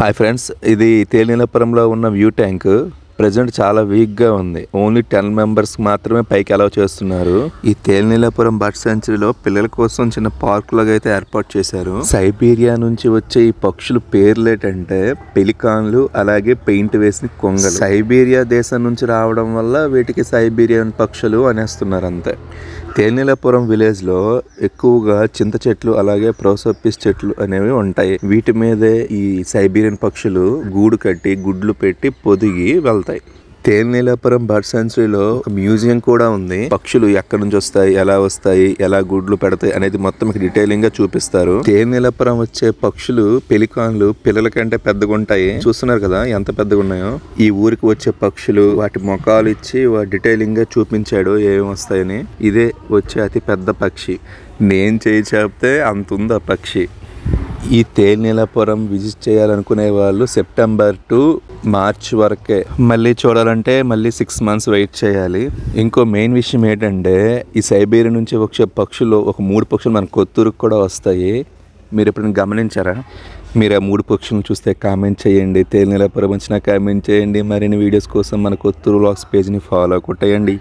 Hi friends, ఇది తేలినపురంలో ఉన్న view tank present చాలా వీక్ గా ఉంది. ఓన్లీ 10 మెంబర్స్ మాత్రమే పైకి అలౌ చేస్తున్నారు. ఈ తేలినపురం బర్డ్ సెంచరీలో పిల్లల కోసం చిన్న పార్క్ లాగా అయితే ఏర్పాటు చేశారు. సైబీరియా నుంచి వచ్చే ఈ పక్షులు పేర్లు ఏంటంటే పెలికాన్లు, అలాగే పెయింట్ వేసిన కొంగలు. సైబీరియా దేశం నుంచి రావడం వల్ల వీటికి సైబీరియన్ పక్షులు అనేస్తున్నారు అంతే. తేలినపురం విలేజ్ లో ఎక్కువగా చింత చెట్లు అలాగే ప్రోసోపిస్ చెట్లు అనేవి ఉంటాయి. వీటి మీదే ఈ సైబీరియన్ పక్షులు గూడు కట్టి గుడ్లు పెట్టి పొదిగి వెళ్తాయి. తేలినపురం బర్డ్ సెంచరీలో ఒక మ్యూజియం కూడా ఉంది. పక్షులు ఎక్కడి నుంచి వస్తాయి, ఎలా వస్తాయి, ఎలా గుడ్లు పెడతాయి అనేది మొత్తం డీటెయిలింగ్ గా చూపిస్తారు. తేలినపురం వచ్చే పక్షులు పెలికాన్లు పిల్లల కంటే పెద్దగా ఉంటాయి. చూస్తున్నారు కదా ఎంత పెద్దగా ఉన్నాయో. ఈ ఊరికి వచ్చే పక్షులు వాటి ముఖాలు ఇచ్చి డీటెయిలింగ్ గా చూపించాడు ఏమేమి వస్తాయని. ఇదే వచ్చే అతి పెద్ద పక్షి. నేను చేయి చెప్తే అంత ఉంది ఆ పక్షి. ఈ తేలినపురం విజిట్ చేయాలనుకునే వాళ్ళు సెప్టెంబర్ టు మార్చ్ వరకే. మళ్ళీ చూడాలంటే మళ్ళీ 6 months వెయిట్ చేయాలి. ఇంకో మెయిన్ విషయం ఏంటంటే ఈ సైబీరియా నుంచి వచ్చే పక్షులు ఒక 3 పక్షులు మన కొత్తూరుకు కూడా వస్తాయి. మీరు ఎప్పుడైనా గమనించారా? మీరు ఆ 3 పక్షులను చూస్తే కామెంట్ చేయండి. తేలినపురం వచ్చినా కామెంట్ చేయండి. మరిన్ని వీడియోస్ కోసం మన కొత్తూరు వ్లాగ్స్ పేజ్ని ఫాలో కొట్టేయండి.